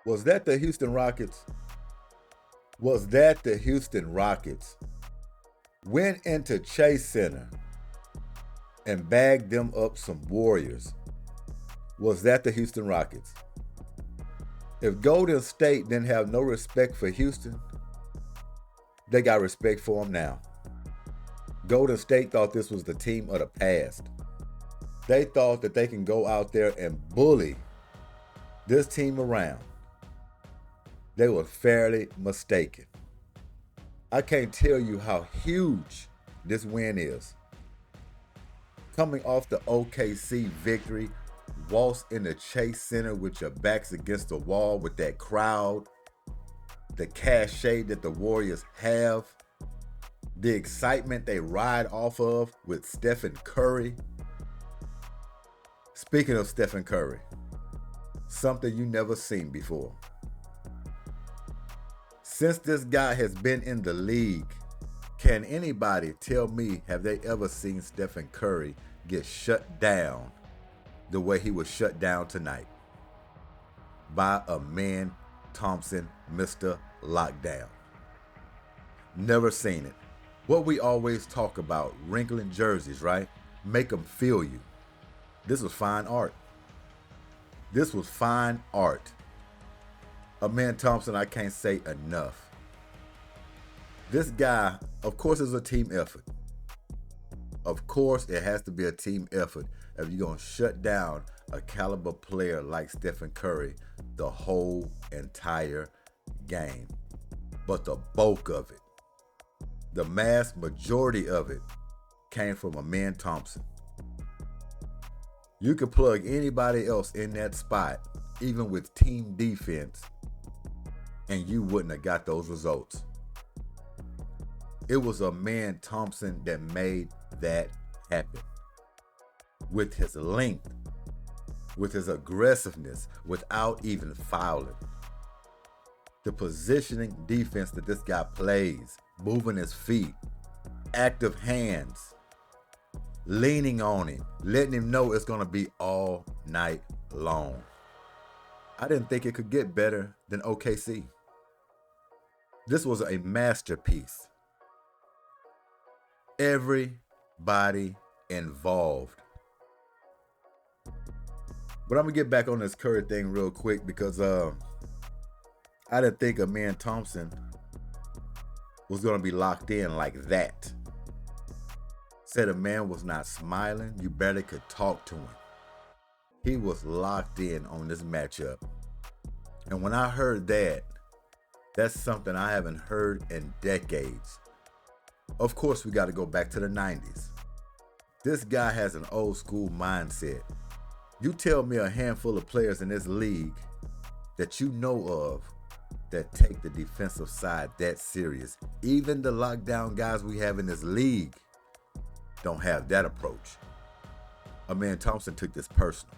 Was that the Houston Rockets? Was that the Houston Rockets went into Chase Center and bagged them up some Warriors? Was that the Houston Rockets? If Golden State didn't have no respect for Houston, they got respect for them now. Golden State thought this was the team of the past. They thought that they can go out there and bully this team around. They were fairly mistaken. I can't tell you how huge this win is. Coming off the OKC victory, waltz in the Chase Center with your backs against the wall with that crowd, the cachet that the Warriors have, the excitement they ride off of with Stephen Curry. Speaking of Stephen Curry, something you never seen before. Since this guy has been in the league, can anybody tell me, have they ever seen Stephen Curry get shut down the way he was shut down tonight? By a man, Thompson, Mr. Lockdown. Never seen it. What we always talk about, wrinkling jerseys, right? Make them feel you. This was fine art. This was fine art. A man Thompson, I can't say enough. This guy, of course, is a team effort. Of course, it has to be a team effort if you're going to shut down a caliber player like Stephen Curry the whole entire game. But the bulk of it, the mass majority of it, came from a man Thompson. You could plug anybody else in that spot, even with team defense, and you wouldn't have got those results. It was a man Thompson that made that happen. With his length, with his aggressiveness, without even fouling. The positioning defense that this guy plays, moving his feet, active hands, leaning on him, letting him know it's going to be all night long. I didn't think it could get better than OKC. This was a masterpiece. Everybody involved. But I'm going to get back on this Curry thing real quick because I didn't think a man Thompson was going to be locked in like that. Said a man was not smiling, you barely could talk to him. He was locked in on this matchup. And when I heard that, that's something I haven't heard in decades. Of course, we got to go back to the 90s. This guy has an old school mindset. You tell me a handful of players in this league that you know of that take the defensive side that serious. Even the lockdown guys we have in this league don't have that approach. A man Thompson took this personal.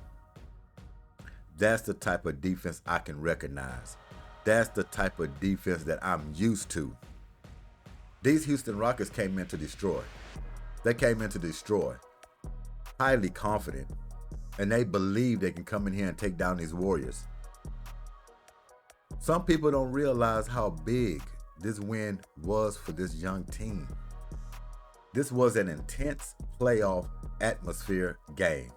That's the type of defense I can recognize. That's the type of defense that I'm used to. These Houston Rockets came in to destroy. They came in to destroy. Highly confident. And they believe they can come in here and take down these Warriors. Some people don't realize how big this win was for this young team. This was an intense playoff atmosphere game.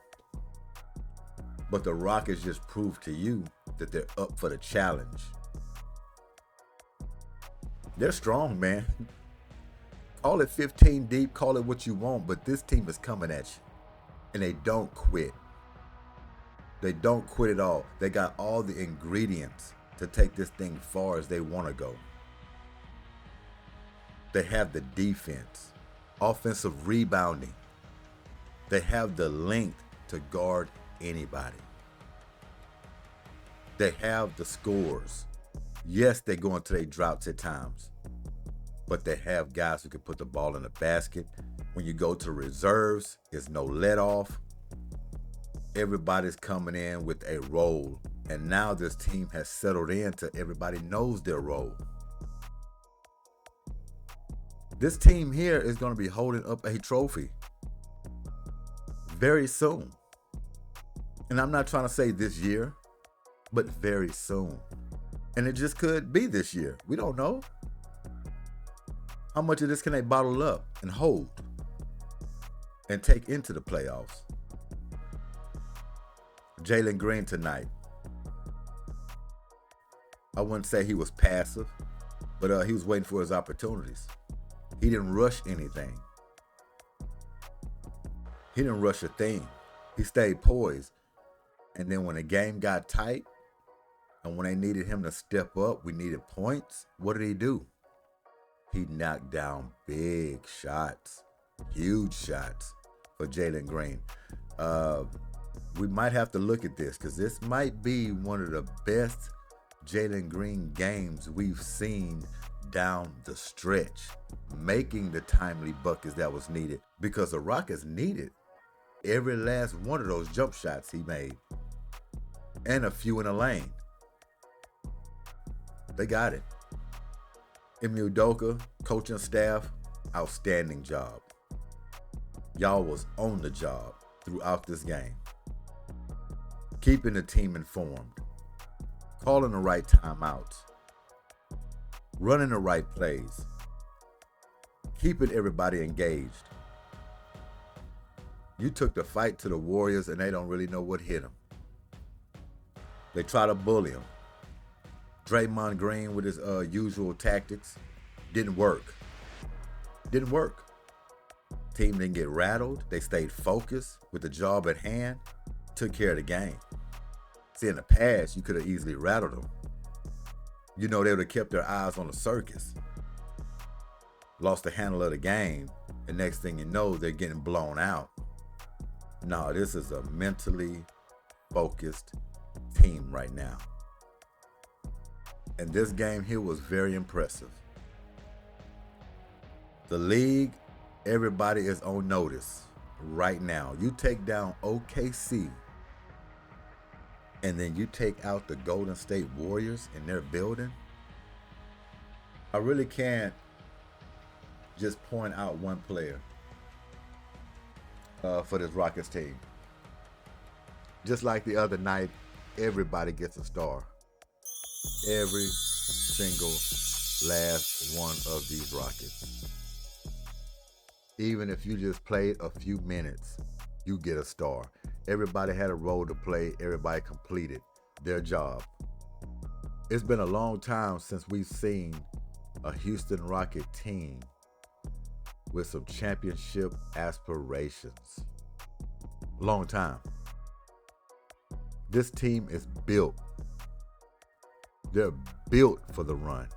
But the Rockets just proved to you that they're up for the challenge. They're strong, man. Call it 15 deep, call it what you want, but this team is coming at you. And they don't quit. They don't quit at all. They got all the ingredients to take this thing far as they want to go. They have the defense, offensive rebounding. They have the length to guard anybody. They have the scores. Yes, they go into their droughts at times, but they have guys who can put the ball in the basket. When you go to reserves, it's no let off. Everybody's coming in with a role, and now this team has settled into everybody knows their role. This team here is going to be holding up a trophy very soon. And I'm not trying to say this year, but very soon. And it just could be this year. We don't know. How much of this can they bottle up and hold and take into the playoffs? Jalen Green tonight. I wouldn't say he was passive, but he was waiting for his opportunities. He didn't rush anything. He didn't rush a thing. He stayed poised. And then when the game got tight and when they needed him to step up, we needed points, what did he do? He knocked down big shots, huge shots for Jalen Green. We might have to look at this because this might be one of the best Jalen Green games we've seen down the stretch, making the timely buckets that was needed because the Rockets needed every last one of those jump shots he made and a few in the lane. They got it. Ime Udoka, coaching staff, outstanding job. Y'all was on the job throughout this game. Keeping the team informed, calling the right timeouts, running the right plays, keeping everybody engaged. You took the fight to the Warriors and they don't really know what hit them. They try to bully him. Draymond Green with his usual tactics didn't work. Didn't work. Team didn't get rattled. They stayed focused with the job at hand, took care of the game. See, in the past, you could have easily rattled them. You know, they would have kept their eyes on the circus. Lost the handle of the game, and next thing you know, they're getting blown out. No, this is a mentally focused team right now. And this game here was very impressive. The league, everybody is on notice right now. You take down OKC, and then you take out the Golden State Warriors in their building. I really can't just point out one player for this Rockets team. Just like the other night, everybody gets a star. Every single last one of these Rockets. Even if you just played a few minutes, you get a star. Everybody had a role to play. Everybody completed their job. It's been a long time since we've seen a Houston Rocket team with some championship aspirations. Long time. This team is built. They're built for the run.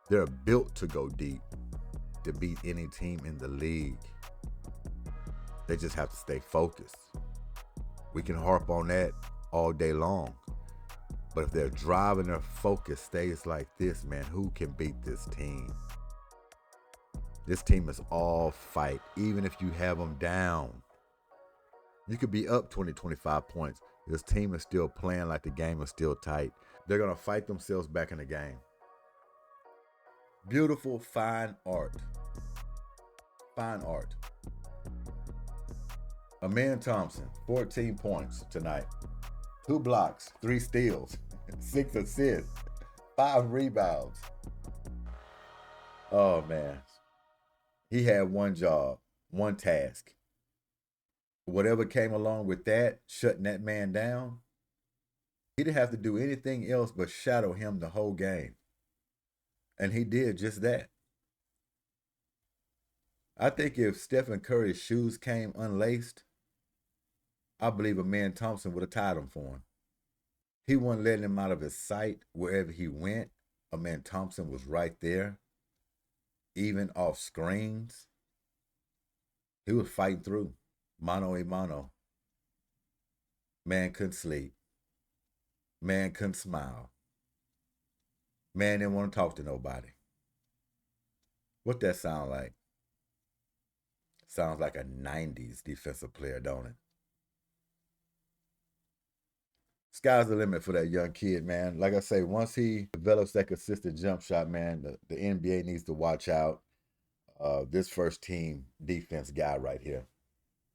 They're built to go deep, to beat any team in the league. They just have to stay focused. We can harp on that all day long. But if their drive and their focus stays like this, man, who can beat this team? This team is all fight, even if you have them down. You could be up 20, 25 points. This team is still playing like the game is still tight. They're going to fight themselves back in the game. Beautiful, fine art. Fine art. Amen Thompson, 14 points tonight. 2 blocks, 3 steals, 6 assists, 5 rebounds. Oh, man. He had one job, one task. Whatever came along with that, shutting that man down, he didn't have to do anything else but shadow him the whole game. And he did just that. I think if Stephen Curry's shoes came unlaced, I believe Amen Thompson would have tied him for him. He wasn't letting him out of his sight wherever he went. Amen Thompson was right there, even off screens. He was fighting through, mano a mano. Man couldn't sleep. Man couldn't smile. Man didn't want to talk to nobody. What that sound like? Sounds like a 90s defensive player, don't it? Sky's the limit for that young kid, man. Like I say, once he develops that consistent jump shot, man, the NBA needs to watch out. This first team defense guy right here,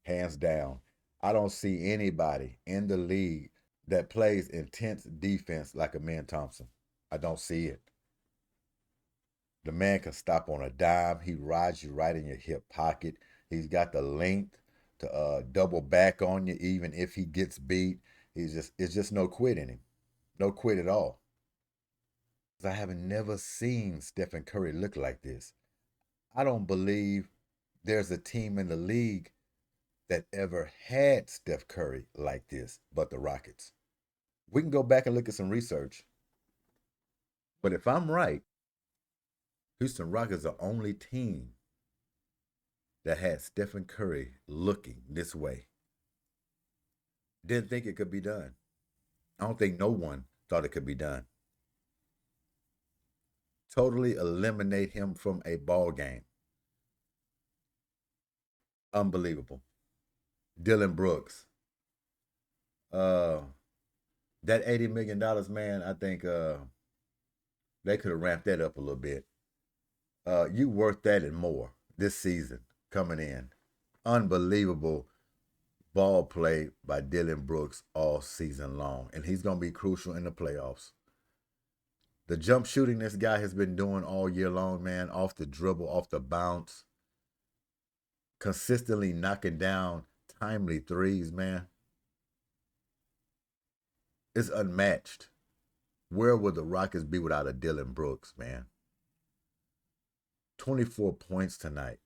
hands down. I don't see anybody in the league that plays intense defense like Amen Thompson. I don't see it. The man can stop on a dime. He rides you right in your hip pocket. He's got the length to double back on you, even if he gets beat. It's just no quit in him. No quit at all. I haven't never seen Stephen Curry look like this. I don't believe there's a team in the league that ever had Steph Curry like this but the Rockets. We can go back and look at some research. But if I'm right, Houston Rockets are the only team that had Stephen Curry looking this way. Didn't think it could be done. I don't think no one thought it could be done. Totally eliminate him from a ball game. Unbelievable. Dylan Brooks. Uh that $80 million, man, I think they could have ramped that up a little bit. You worth that and more this season coming in. Unbelievable ball play by Dylan Brooks all season long. And he's going to be crucial in the playoffs. The jump shooting this guy has been doing all year long, man, off the dribble, off the bounce, consistently knocking down timely threes, man. It's unmatched. Where would the Rockets be without a Dylan Brooks, man? 24 points tonight.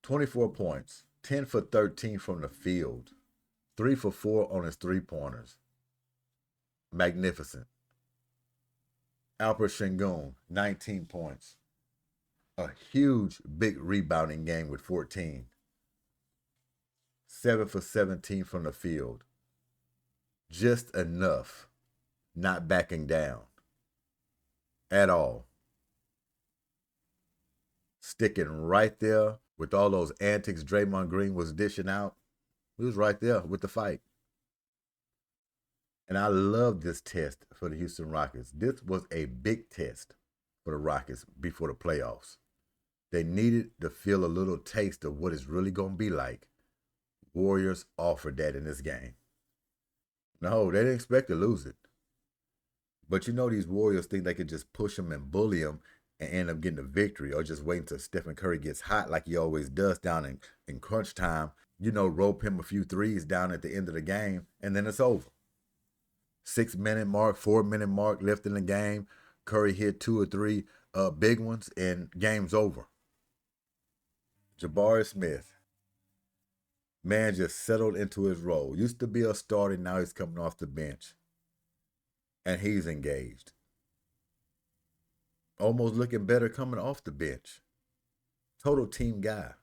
24 points. 10 for 13 from the field. 3 for 4 on his three-pointers. Magnificent. Alper Sengun, 19 points. A huge, big rebounding game with 14. 7 for 17 from the field. Just enough. Not backing down. At all. Sticking right there with all those antics Draymond Green was dishing out. He was right there with the fight. And I love this test for the Houston Rockets. This was a big test for the Rockets before the playoffs. They needed to feel a little taste of what it's really going to be like. Warriors offered that in this game. No, they didn't expect to lose it. But you know these Warriors think they could just push them and bully them and end up getting a victory, or just wait until Stephen Curry gets hot like he always does down in crunch time. You know, rope him a few threes down at the end of the game, and then it's over. 6-minute mark, 4-minute mark left in the game. Curry hit 2 or 3 big ones, and game's over. Jabari Smith, man, just settled into his role. Used to be a starter, now he's coming off the bench. And he's engaged. Almost looking better coming off the bench. Total team guy.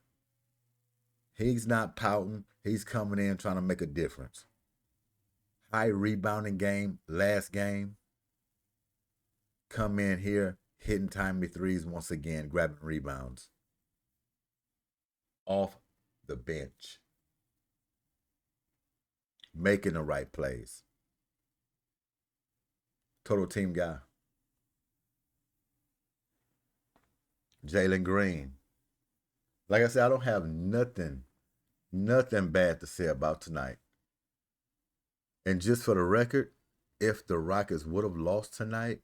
He's not pouting. He's coming in trying to make a difference. High rebounding game, last game. Come in here, hitting timely threes once again, grabbing rebounds. Off the bench. Making the right plays. Total team guy. Jalen Green. Like I said, I don't have nothing bad to say about tonight. And just for the record, if the Rockets would have lost tonight,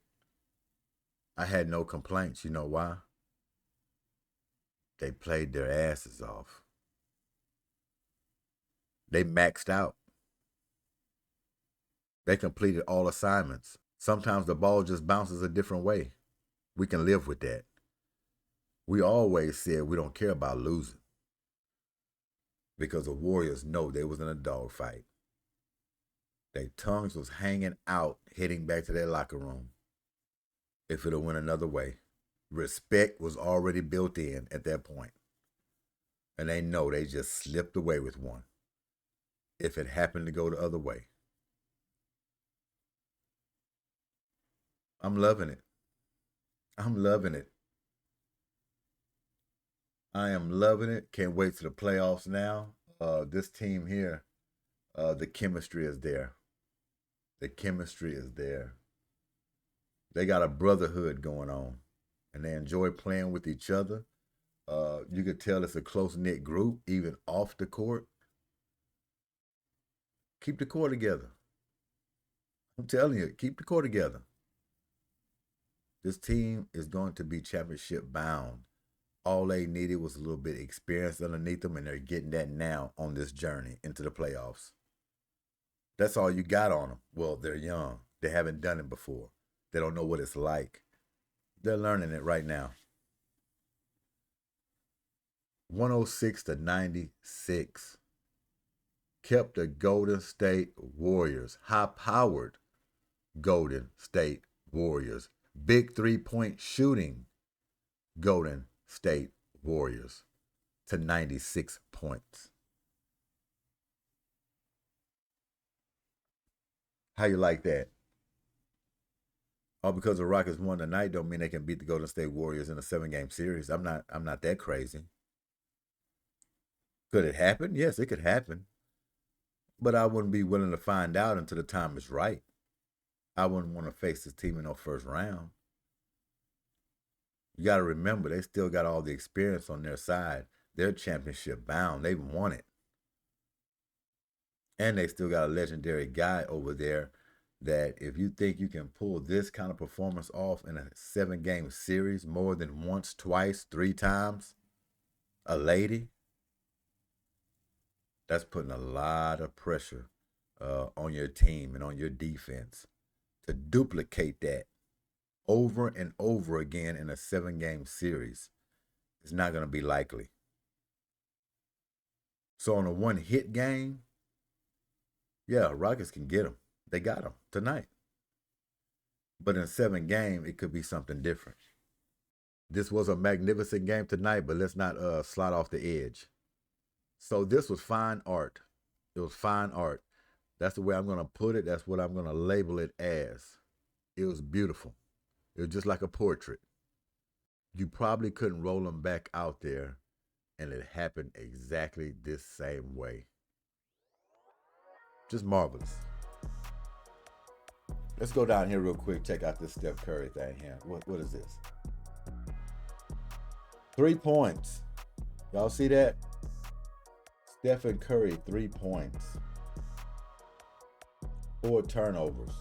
I had no complaints. You know why? They played their asses off. They maxed out. They completed all assignments. Sometimes the ball just bounces a different way. We can live with that. We always said we don't care about losing because the Warriors know they was in a dogfight. Their tongues was hanging out, heading back to their locker room. If it went another way, respect was already built in at that point. And they know they just slipped away with one if it happened to go the other way. I'm loving it. I'm loving it. I am loving it. Can't wait to the playoffs now. This team here, the chemistry is there. The chemistry is there. They got a brotherhood going on, and they enjoy playing with each other. You could tell it's a close-knit group, even off the court. Keep the core together. I'm telling you, keep the core together. This team is going to be championship bound. All they needed was a little bit of experience underneath them, and they're getting that now on this journey into the playoffs. That's all you got on them. Well, they're young. They haven't done it before. They don't know what it's like. They're learning it right now. 106-96. Kept the Golden State Warriors, high-powered Golden State Warriors, big three-point shooting Golden State Warriors to 96 points. How you like that? All because the Rockets won tonight don't mean they can beat the Golden State Warriors in a 7-game series. I'm not that crazy. Could it happen? Yes, it could happen. But I wouldn't be willing to find out until the time is right. I wouldn't want to face this team in no first round. You got to remember, they still got all the experience on their side. They're championship bound. They've won it. And they still got a legendary guy over there that if you think you can pull this kind of performance off in a 7-game series more than once, twice, 3 times, a lady, that's putting a lot of pressure on your team and on your defense to duplicate that over and over again in a 7-game series. It's not going to be likely. So on a one-hit game, yeah, Rockets can get them. They got them tonight. But in a 7-game, it could be something different. This was a magnificent game tonight, but let's not slide off the edge. So this was fine art. It was fine art. That's the way I'm going to put it. That's what I'm going to label it as. It was beautiful. It was just like a portrait. You probably couldn't roll them back out there, and it happened exactly this same way. Just marvelous. Let's go down here real quick. Check out this Steph Curry thing here. What is this? 3 points. Y'all see that? Stephen Curry, 3 points. 4 turnovers.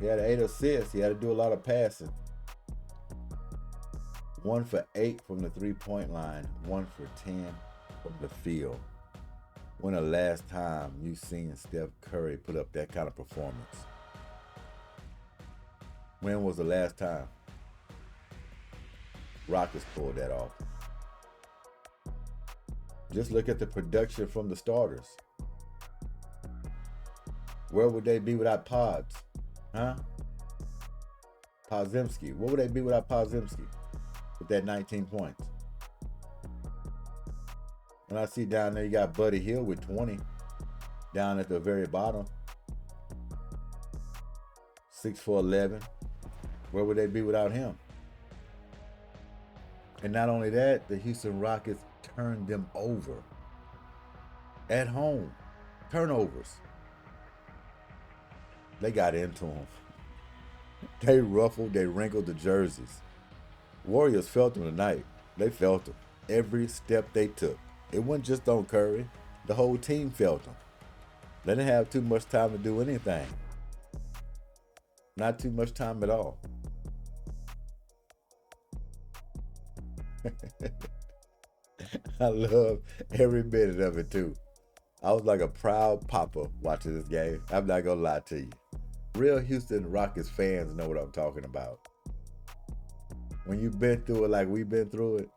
He had 8 assists. He had to do a lot of passing. 1 for 8 from the 3-point line. 1 for 10 from the field. When the last time you seen Steph Curry put up that kind of performance? When was the last time? Rockets pulled that off. Just look at the production from the starters. Where would they be without Pods? Huh? Podziemski. What would they be without Podziemski with that 19 points? And I see down there you got Buddy Hield with 20 down at the very bottom. 6 for 11. Where would they be without him? And not only that, the Houston Rockets turned them over at home. Turnovers. They got into them. They ruffled, they wrinkled the jerseys. Warriors felt them tonight. They felt them. Every step they took. It wasn't just on Curry. The whole team felt them. They didn't have too much time to do anything. Not too much time at all. I love every minute of it too. I was like a proud papa watching this game. I'm not gonna lie to you. Real Houston Rockets fans know what I'm talking about. When you've been through it like we've been through it,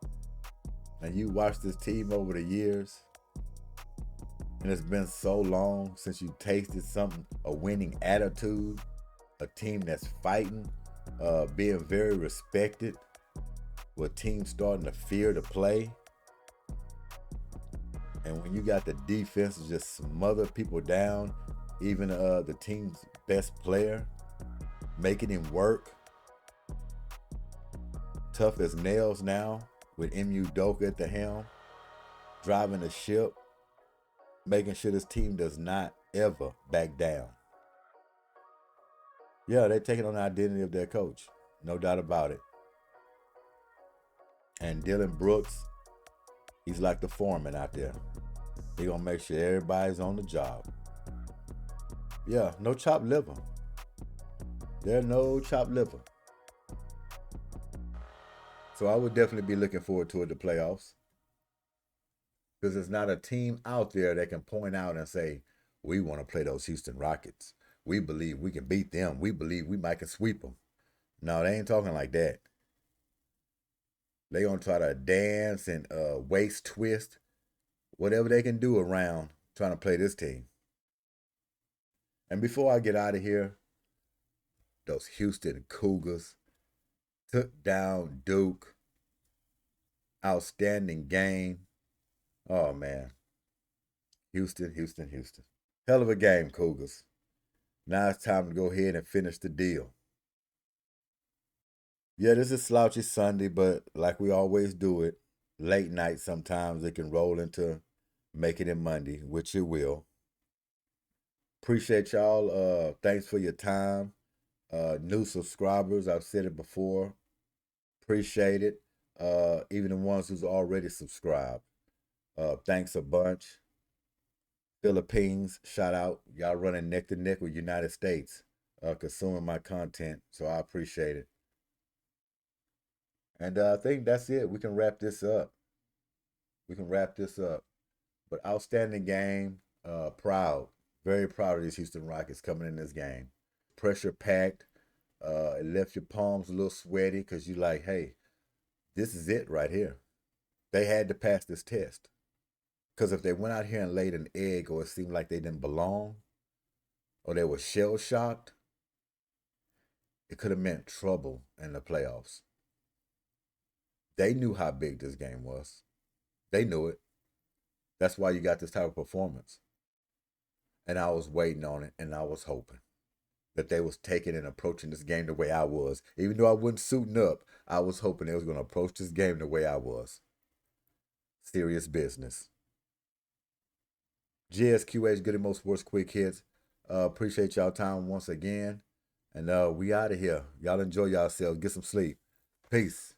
and you watch this team over the years, and it's been so long since you tasted something, a winning attitude, a team that's fighting, being very respected, with teams starting to fear to play. And when you got the defense to just smother people down, even the team's best player, making him work, tough as nails now, with M.U. Doka at the helm, driving the ship, making sure this team does not ever back down. Yeah, they're taking on the identity of their coach. No doubt about it. And Dylan Brooks, he's like the foreman out there. He's going to make sure everybody's on the job. Yeah, no chopped liver. They're no chopped liver. So I would definitely be looking forward to it, the playoffs. Because there's not a team out there that can point out and say, we want to play those Houston Rockets. We believe we can beat them. We believe we might can sweep them. No, they ain't talking like that. They gonna try to dance and waist twist, whatever they can do around trying to play this team. And before I get out of here, those Houston Cougars took down Duke. Outstanding game. Oh man. Houston, Houston, Houston. Hell of a game, Cougars. Now it's time to go ahead and finish the deal. Yeah, this is slouchy Sunday, but like we always do it, late night sometimes it can roll into making it Monday, which it will. Appreciate y'all. Thanks for your time. New subscribers, I've said it before. Appreciate it. Even the ones who's already subscribed. Thanks a bunch. Philippines, shout out. Y'all running neck to neck with United States, consuming my content. So I appreciate it. And I think that's it. We can wrap this up. We can wrap this up. But outstanding game. Proud. Very proud of these Houston Rockets coming in this game. Pressure packed. It left your palms a little sweaty because you like, hey, this is it right here. They had to pass this test. Because if they went out here and laid an egg or it seemed like they didn't belong or they were shell shocked, it could have meant trouble in the playoffs. They knew how big this game was. They knew it. That's why you got this type of performance. And I was waiting on it and I was hoping that they was taking and approaching this game the way I was. Even though I wasn't suiting up, I was hoping they was going to approach this game the way I was. Serious business. G.S.Q.H, Goodymo Sports Quick Hits. Appreciate y'all time once again. And we out of here. Y'all enjoy yourselves. Get some sleep. Peace.